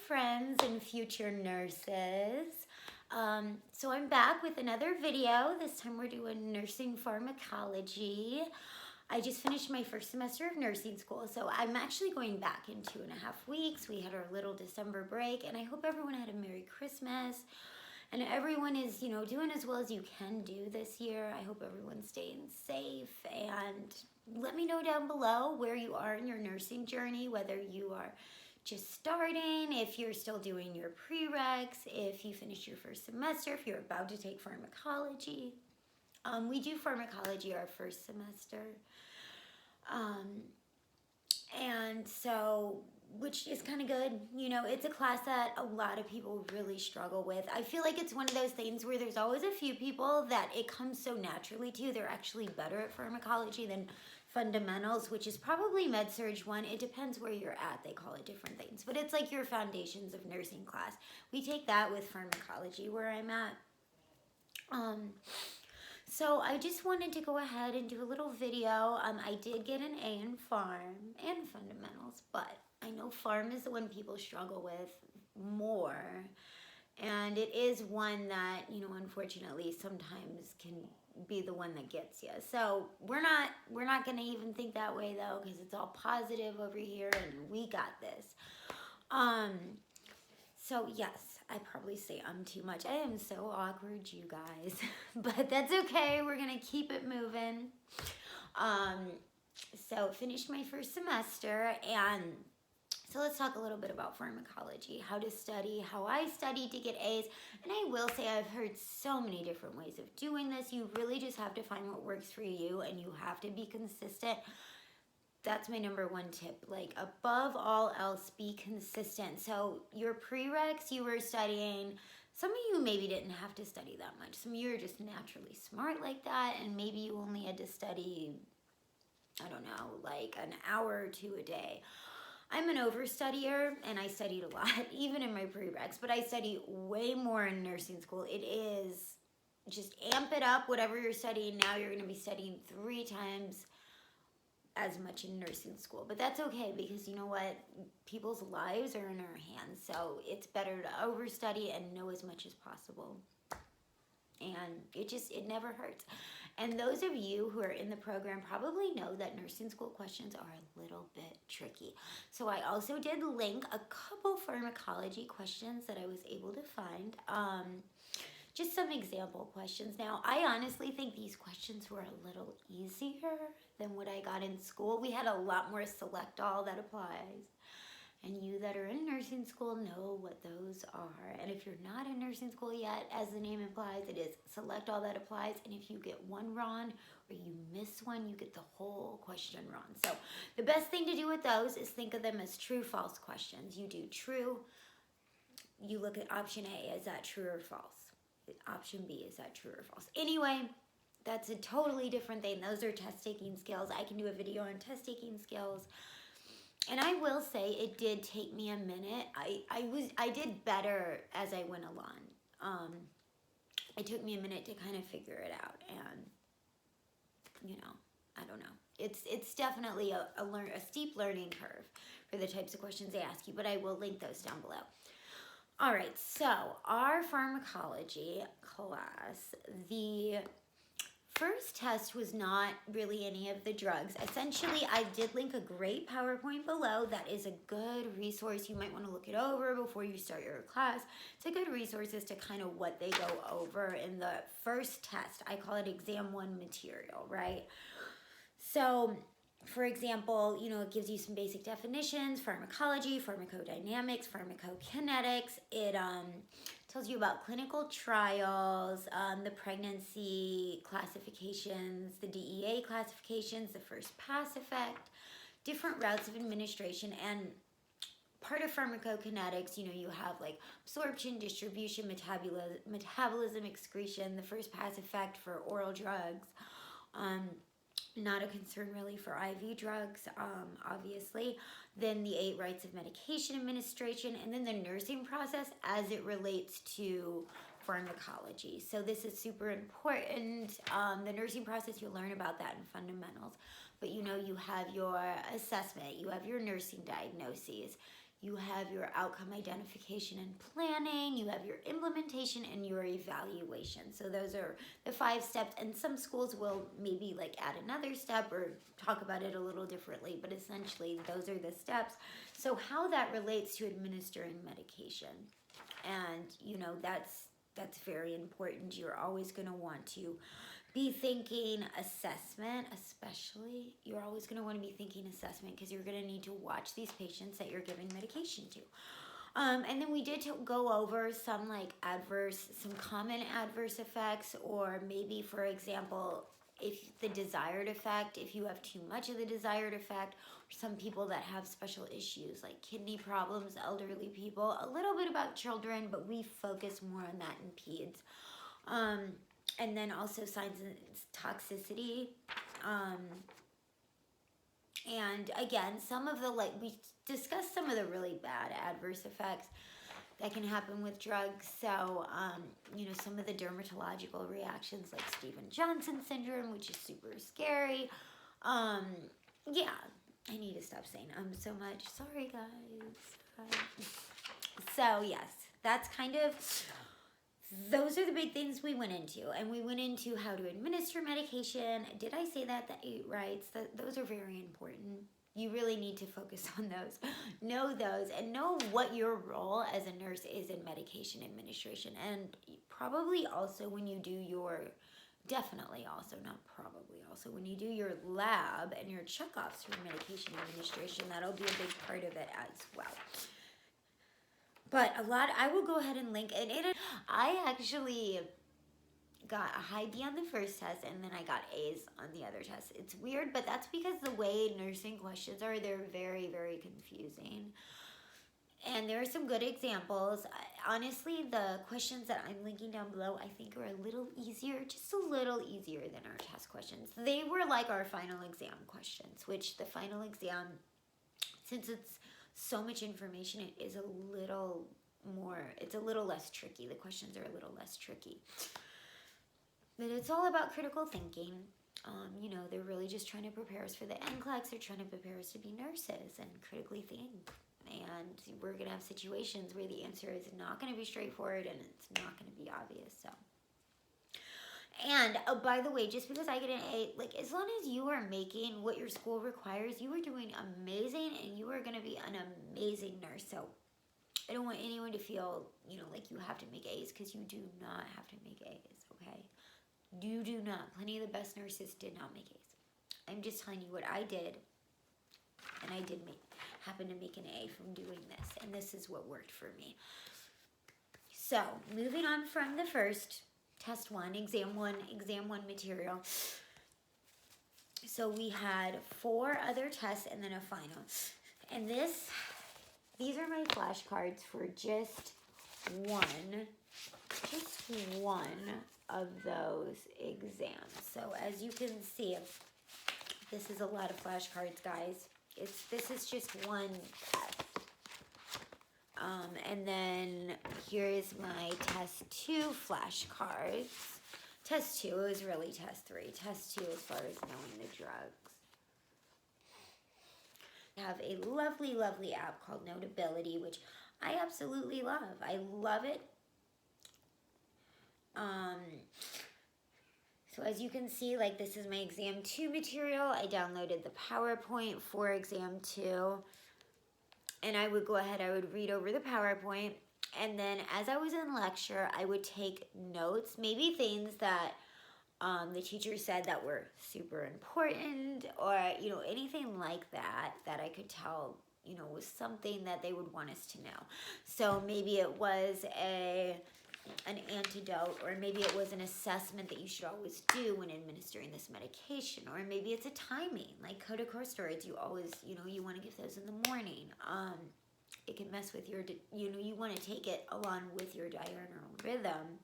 friends and future nurses. So I'm back with another video. This time we're doing nursing pharmacology. I just finished my first semester of nursing school, so I'm actually going back in 2.5 weeks. We had our little December break, and I hope everyone had a Merry Christmas and everyone is, doing as well as you can do this year. I hope everyone's staying safe, and let me know down below where you are in your nursing journey, whether you are just starting, if you're still doing your prereqs, if you finished your first semester, if you're about to take pharmacology. We do pharmacology our first semester. And so, which is kind of good. It's a class that a lot of people really struggle with. I feel like it's one of those things where there's always a few people that it comes so naturally to. They're actually better at pharmacology than fundamentals, which is probably med-surg 1. It depends where you're at. They call it different things. But it's like your foundations of nursing class. We take that with pharmacology where I'm at. So I just wanted to go ahead and do a little video. I did get an A in pharm and fundamentals, but I know pharm is the one people struggle with more. And it is one that, unfortunately sometimes can be the one that gets you. So we're not going to even think that way though, because it's all positive over here and we got this. So yes, I probably say too much. I am so awkward, you guys, but that's okay. We're going to keep it moving. So finished my first semester, and so let's talk a little bit about pharmacology, how to study, how I studied to get A's. And I will say I've heard so many different ways of doing this. You really just have to find what works for you, and you have to be consistent. That's my number one tip. Like, above all else, be consistent. So your prereqs, you were studying, some of you maybe didn't have to study that much. Some of you are just naturally smart like that, and maybe you only had to study, I don't know, like an hour or two a day. I'm an overstudier, and I studied a lot, even in my prereqs, but I study way more in nursing school. It is just amp it up. Whatever you're studying now, you're going to be studying 3 times as much in nursing school. But that's okay, because you know what? People's lives are in our hands, so it's better to overstudy and know as much as possible. And it never hurts. And those of you who are in the program probably know that nursing school questions are a little bit tricky. So I also did link a couple pharmacology questions that I was able to find. Just some example questions. Now, I honestly think these questions were a little easier than what I got in school. We had a lot more select all that applies. And you that are in nursing school know what those are. And if you're not in nursing school yet, as the name implies, it is select all that applies. And if you get one wrong or you miss one, you get the whole question wrong. So the best thing to do with those is think of them as true-false questions. You do true. You look at option A, is that true or false? Option B, is that true or false? Anyway, that's a totally different thing. Those are test-taking skills. I can do a video on test-taking skills. And I will say it did take me a minute. I did better as I went along. It took me a minute to kind of figure it out, and I don't know. It's definitely a steep learning curve for the types of questions they ask you, but I will link those down below. All right, so our pharmacology class, the first test was not really any of the drugs. Essentially, I did link a great PowerPoint below that is a good resource. You might want to look it over before you start your class. It's a good resource as to kind of what they go over in the first test. I call it exam 1 material, right? So, for example, it gives you some basic definitions: pharmacology, pharmacodynamics, pharmacokinetics. It tells you about clinical trials, the pregnancy classifications, the DEA classifications, the first pass effect, different routes of administration, and part of pharmacokinetics, you have like absorption, distribution, metabolism, excretion, the first pass effect for oral drugs. Not a concern really for IV drugs, obviously. Then the 8 rights of medication administration, and then the nursing process as it relates to pharmacology. So this is super important. The nursing process, you'll learn about that in fundamentals. But you have your assessment, you have your nursing diagnoses, you have your outcome identification and planning, you have your implementation, and your evaluation. So those are the 5 steps, and some schools will maybe like add another step or talk about it a little differently, but essentially those are the steps. So how that relates to administering medication, and you know, that's very important. You're always going to want to be thinking assessment, especially. You're always going to want to be thinking assessment because you're going to need to watch these patients that you're giving medication to. And then we did go over some some common adverse effects, or maybe, for example, if the desired effect, if you have too much of the desired effect, or some people that have special issues like kidney problems, elderly people, a little bit about children, but we focus more on that in peds. And then also signs and toxicity. And again, some of the, we discussed some of the really bad adverse effects that can happen with drugs. So, you know, some of the dermatological reactions like Stevens-Johnson syndrome, which is super scary. Yeah, I need to stop saying so much. Sorry, guys. So, yes, that's kind of... those are the big things we went into. And we went into how to administer medication. Did I say that? The 8 rights. Those are very important. You really need to focus on those. Know those and know what your role as a nurse is in medication administration. And probably also when you do your, definitely also, not probably also, when you do your lab and your checkoffs for medication administration, that'll be a big part of it as well. But I will go ahead and link it. I actually got a high D on the first test, and then I got A's on the other test. It's weird, but that's because the way nursing questions are, they're very, very confusing. And there are some good examples. Honestly, the questions that I'm linking down below, I think are a little easier, just a little easier than our test questions. They were like our final exam questions, which the final exam, since it's so much information, it is a little more, it's a little less tricky. The questions are a little less tricky. But it's all about critical thinking. You know, they're really just trying to prepare us for the NCLEX. They're trying to prepare us to be nurses and critically think. And we're going to have situations where the answer is not going to be straightforward and it's not going to be obvious. So, and by the way, just because I get an A, as long as you are making what your school requires, you are doing amazing and you are going to be an amazing nurse. So I don't want anyone to feel, you know, like you have to make A's, because you do not have to make A's, okay? You do not. Plenty of the best nurses did not make A's. I'm just telling you what I did, and I did happen to make an A from doing this, and this is what worked for me. So, moving on from the first, test 1, exam 1 material. So we had 4 other tests and then a final. And these are my flashcards for just one of those exams. So as you can see, this is a lot of flashcards, guys. This is just one test. And then here is my test 2 flashcards. Test 2 is really test 3. Test 2 as far as knowing the drugs. I have a lovely, lovely app called Notability, which I absolutely love. I love it. So as you can see, this is my exam 2 material. I downloaded the PowerPoint for exam 2. And I would go ahead, I would read over the PowerPoint. And then as I was in lecture, I would take notes, maybe things that the teacher said that were super important, or, anything like that I could tell, was something that they would want us to know. So maybe it was an antidote, or maybe it was an assessment that you should always do when administering this medication, or maybe it's a timing, like corticosteroids. You always, you want to give those in the morning. It can mess with your, you want to take it along with your diurnal rhythm.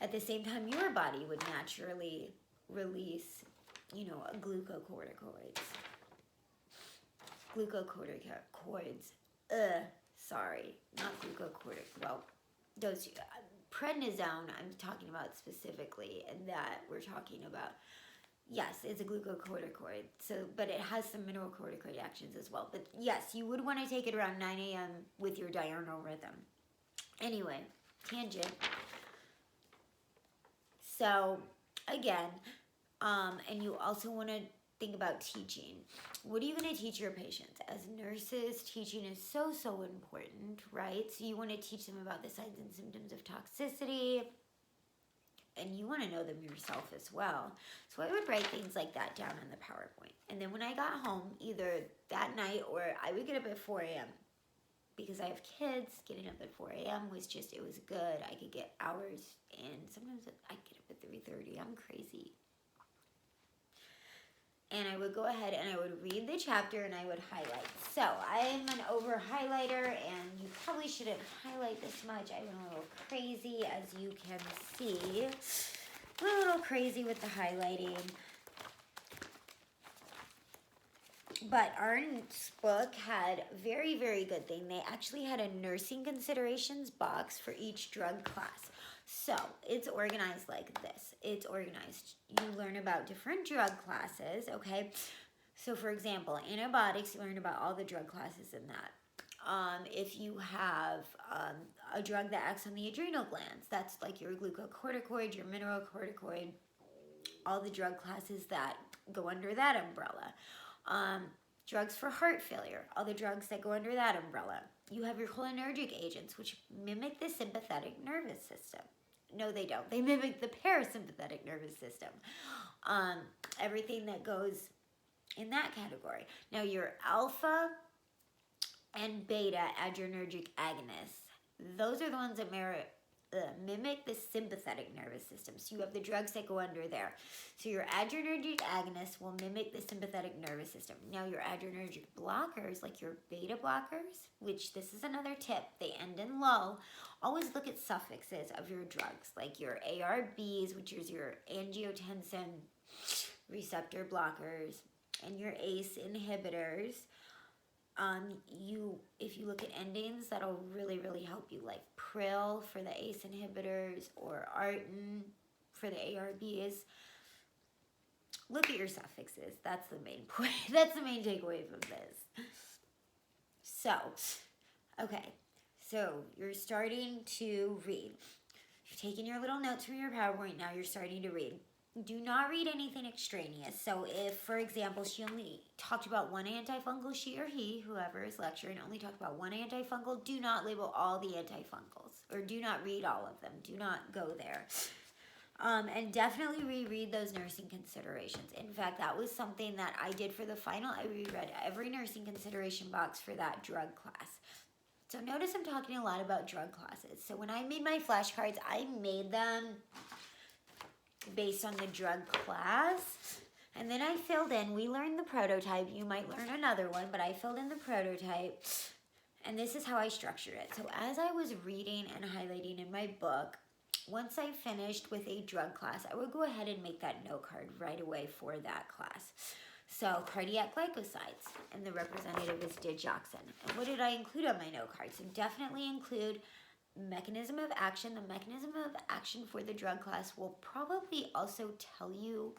At the same time, your body would naturally release, glucocorticoids. Sorry, not glucocorticoids. Well, those prednisone I'm talking about specifically, and that we're talking about Yes, it's a glucocorticoid. So, but it has some mineralocorticoid actions as well. But yes, you would want to take it around 9 a.m. with your diurnal rhythm. Anyway, tangent. So, again, and you also want to think about teaching. What are you going to teach your patients? As nurses, teaching is so, so important, right? So you want to teach them about the signs and symptoms of toxicity, and you want to know them yourself as well. So I would write things like that down on the PowerPoint. And then when I got home, either that night or I would get up at 4 a.m. because I have kids. Getting up at 4 a.m. was just, it was good. I could get hours in. Sometimes I get up at 3:30. I'm crazy. And I would go ahead and I would read the chapter and I would highlight. So I'm an over highlighter, and you probably shouldn't highlight this much. I went a little crazy, as you can see. Went a little crazy with the highlighting. But our book had a very, very good thing. They actually had a nursing considerations box for each drug class. So it's organized like this. It's organized. You learn about different drug classes, okay? So for example, antibiotics, you learn about all the drug classes in that. If you have a drug that acts on the adrenal glands, that's like your glucocorticoid, your mineralocorticoid, all the drug classes that go under that umbrella. Drugs for heart failure, all the drugs that go under that umbrella. You have your cholinergic agents, which mimic the sympathetic nervous system. No, they don't. They mimic the parasympathetic nervous system. Everything that goes in that category. Now, your alpha and beta adrenergic agonists, those are the ones that mimic the sympathetic nervous system. So you have the drugs that go under there. So your adrenergic agonists will mimic the sympathetic nervous system. Now your adrenergic blockers, like your beta blockers, which this is another tip, they end in low. Always look at suffixes of your drugs, like your ARBs, which is your angiotensin receptor blockers, and your ACE inhibitors. If you look at endings, that'll really, really help you, like Pril for the ACE inhibitors or Artin for the ARBs. Look at your suffixes. That's the main point. That's the main takeaway from this. So, okay. So, you're starting to read. You're taking your little notes from your PowerPoint. Now you're starting to read. Do not read anything extraneous. So if, for example, she only talked about one antifungal, she or he, whoever is lecturing, only talked about one antifungal, do not label all the antifungals, or do not read all of them. Do not go there. And definitely reread those nursing considerations. In fact, that was something that I did for the final. I reread every nursing consideration box for that drug class. So notice I'm talking a lot about drug classes. So when I made my flashcards, I made them based on the drug class, and then I filled in, we learned the prototype, you might learn another one, but I filled in the prototype, and this is how I structured it. So as I was reading and highlighting in my book, once I finished with a drug class, I would go ahead and make that note card right away for that class. So cardiac glycosides, and the representative is digoxin. And what did I include on my note card? So definitely include mechanism of action. The mechanism of action for the drug class will probably also tell you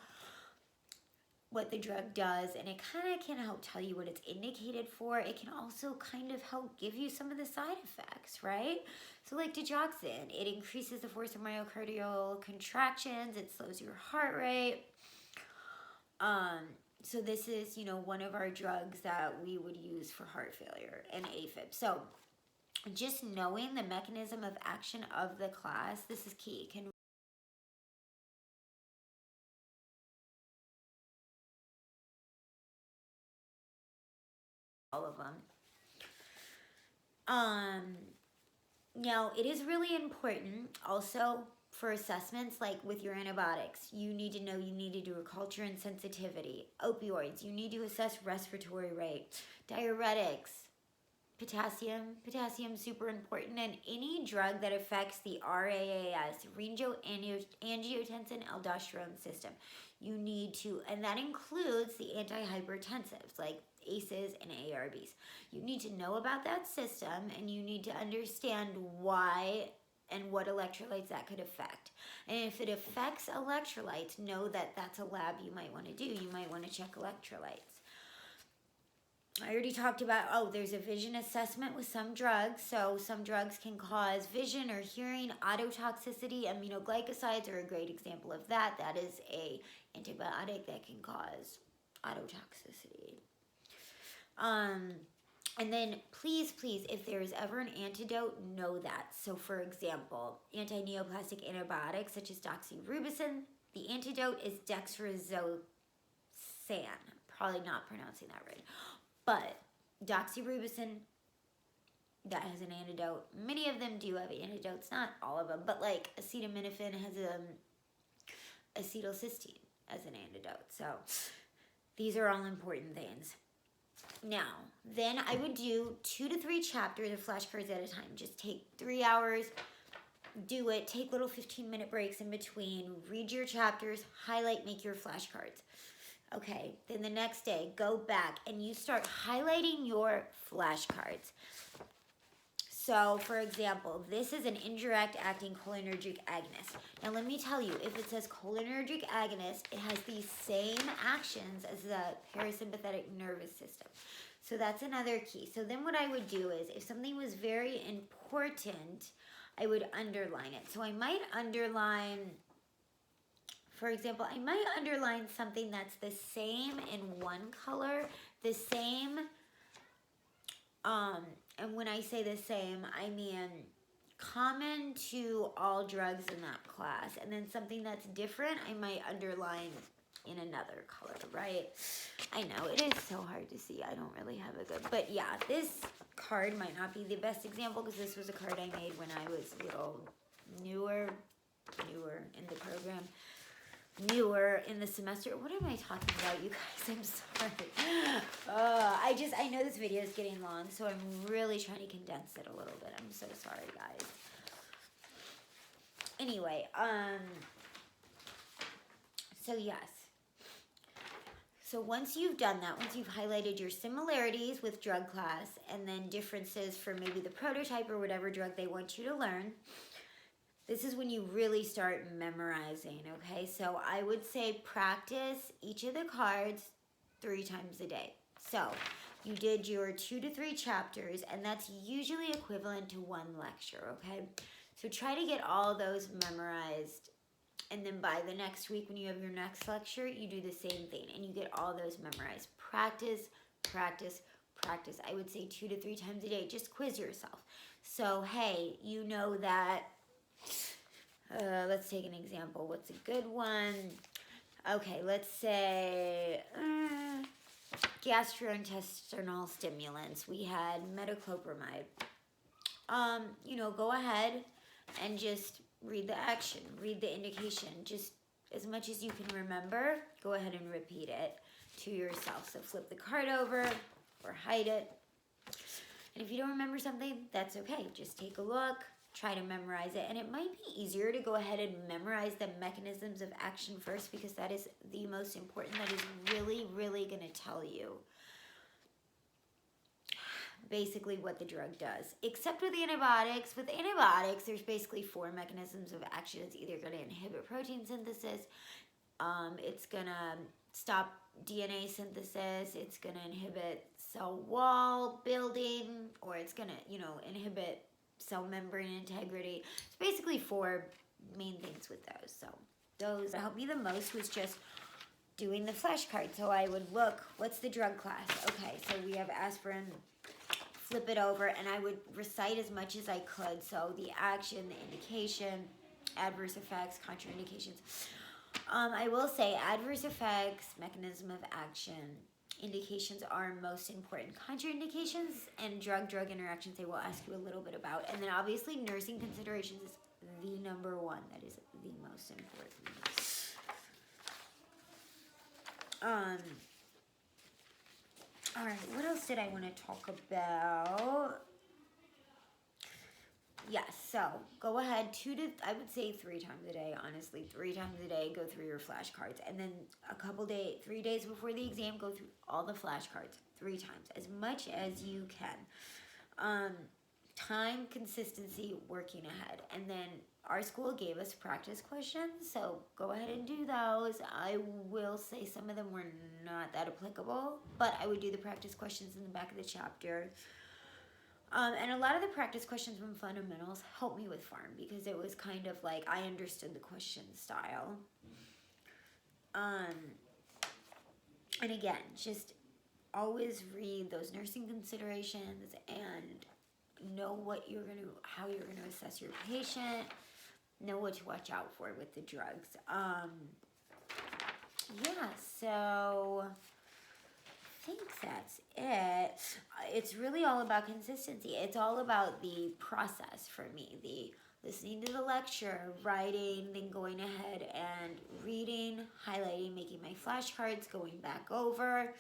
what the drug does, and it kind of can help tell you what it's indicated for. It can also kind of help give you some of the side effects, right? So like digoxin, it increases the force of myocardial contractions, it slows your heart rate. So this is, one of our drugs that we would use for heart failure and AFib. So just knowing the mechanism of action of the class, this is key. Can all of them. Now, it is really important also for assessments, like with your antibiotics. You need to know, you need to do a culture and sensitivity. Opioids, you need to assess respiratory rate. Diuretics, potassium super important, and any drug that affects the RAAS, renin-angiotensin aldosterone system. You need to, and that includes the antihypertensives like ACEs and ARBs. You need to know about that system, and you need to understand why and what electrolytes that could affect. And if it affects electrolytes, know that that's a lab you might want to do. You might want to check electrolytes. I already talked about, there's a vision assessment with some drugs. So some drugs can cause vision or hearing ototoxicity. Aminoglycosides are a great example of that. That is a antibiotic that can cause ototoxicity. And then please, if there is ever an antidote, know that. So for example, anti-neoplastic antibiotics such as doxorubicin, the antidote is dexamethasone. Probably not pronouncing that right. But doxorubicin, that has an antidote. Many of them do have antidotes, not all of them, but like acetaminophen has acetylcysteine as an antidote. So these are all important things. Now, then I would do 2 to 3 chapters of flashcards at a time. Just take 3 hours, do it, take little 15-minute breaks in between, read your chapters, highlight, make your flashcards. Okay, then the next day, go back and you start highlighting your flashcards. So, for example, this is an indirect acting cholinergic agonist. Now, let me tell you, if it says cholinergic agonist, it has the same actions as the parasympathetic nervous system. So that's another key. So then what I would do is, if something was very important, I would underline it. So I might underline, for example, I might underline something that's the same in one color, the same, and when I say the same, I mean common to all drugs in that class. And then something that's different, I might underline in another color, right? I know, it is so hard to see. I don't really have a good, but yeah, this card might not be the best example because this was a card I made when I was a little newer in the program. Newer in the semester. What am I talking about, you guys? I'm sorry. I know this video is getting long, so I'm really trying to condense it a little bit. I'm so sorry, guys. Anyway, so yes. So once you've done that, once you've highlighted your similarities with drug class and then differences for maybe the prototype or whatever drug they want you to learn, this is when you really start memorizing, okay? So I would say practice each of the cards 3 times a day. So you did your 2 to 3 chapters, and that's usually equivalent to 1 lecture, okay? So try to get all those memorized, and then by the next week when you have your next lecture, you do the same thing, and you get all those memorized. Practice, practice, practice. I would say 2 to 3 times a day. Just quiz yourself. So, hey, you know that... let's take an example. What's a good one? Okay, let's say gastrointestinal stimulants. We had metoclopramide. Go ahead and just read the action, read the indication. Just as much as you can remember, go ahead and repeat it to yourself. So flip the card over or hide it. And if you don't remember something, that's okay. Just take a look. Try to memorize it, and it might be easier to go ahead and memorize the mechanisms of action first because that is the most important. That is really, really going to tell you basically what the drug does. Except with antibiotics. With antibiotics, there's basically 4 mechanisms of action. It's either going to inhibit protein synthesis, it's going to stop DNA synthesis, it's going to inhibit cell wall building, or it's going to, inhibit cell membrane integrity. It's basically 4 main things with those. So those that helped me the most was just doing the flashcard. So I would look, what's the drug class? Okay, so we have aspirin, flip it over, and I would recite as much as I could. So the action, the indication, adverse effects, contraindications. I will say adverse effects, mechanism of action, indications are most important. Contraindications and drug-drug interactions they will ask you a little bit about. And then obviously nursing considerations is the number 1. That is the most important. All right, what else did I want to talk about? Yes, so go ahead, I would say 3 times a day, honestly. 3 times a day, go through your flashcards. And then 3 days before the exam, go through all the flashcards 3 times, as much as you can. time, consistency, working ahead. And then our school gave us practice questions, so go ahead and do those. I will say some of them were not that applicable, but I would do the practice questions in the back of the chapter. And a lot of the practice questions from fundamentals helped me with pharm because it was kind of like I understood the question style. And again, just always read those nursing considerations and know how you're gonna assess your patient, know what to watch out for with the drugs. Yeah, so I think that's it. It's really all about consistency. It's all about the process for me, the listening to the lecture, writing, then going ahead and reading, highlighting, making my flashcards, going back over,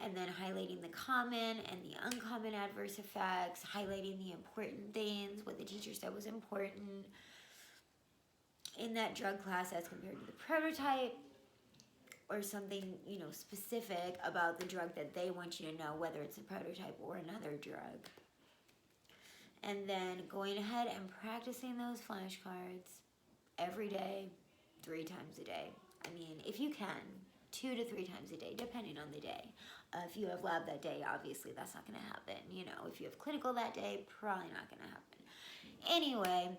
and then highlighting the common and the uncommon adverse effects, highlighting the important things, what the teacher said was important in that drug class as compared to the prototype, or something, specific about the drug that they want you to know, whether it's a prototype or another drug. And then going ahead and practicing those flashcards every day, 3 times a day. I mean, if you can, 2 to 3 times a day, depending on the day. If you have lab that day, obviously that's not going to happen. If you have clinical that day, probably not going to happen. Anyway,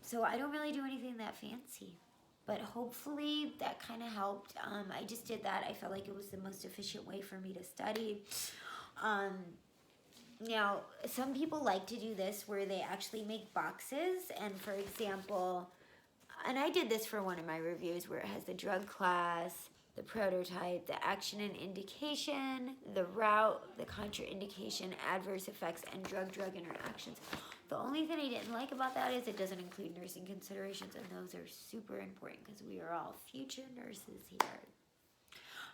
so I don't really do anything that fancy, but hopefully that kind of helped. I just did that. I felt like it was the most efficient way for me to study. Now, some people like to do this where they actually make boxes, and for example, and I did this for one of my reviews where it has the drug class, the prototype, the action and indication, the route, the contraindication, adverse effects, and drug-drug interactions. The only thing I didn't like about that is it doesn't include nursing considerations, and those are super important because we are all future nurses here.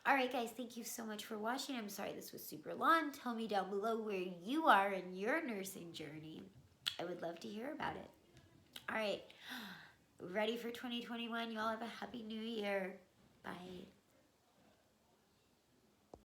All right, guys, thank you so much for watching. I'm sorry this was super long. Tell me down below where you are in your nursing journey. I would love to hear about it. All right, ready for 2021? You all have a happy new year. Bye.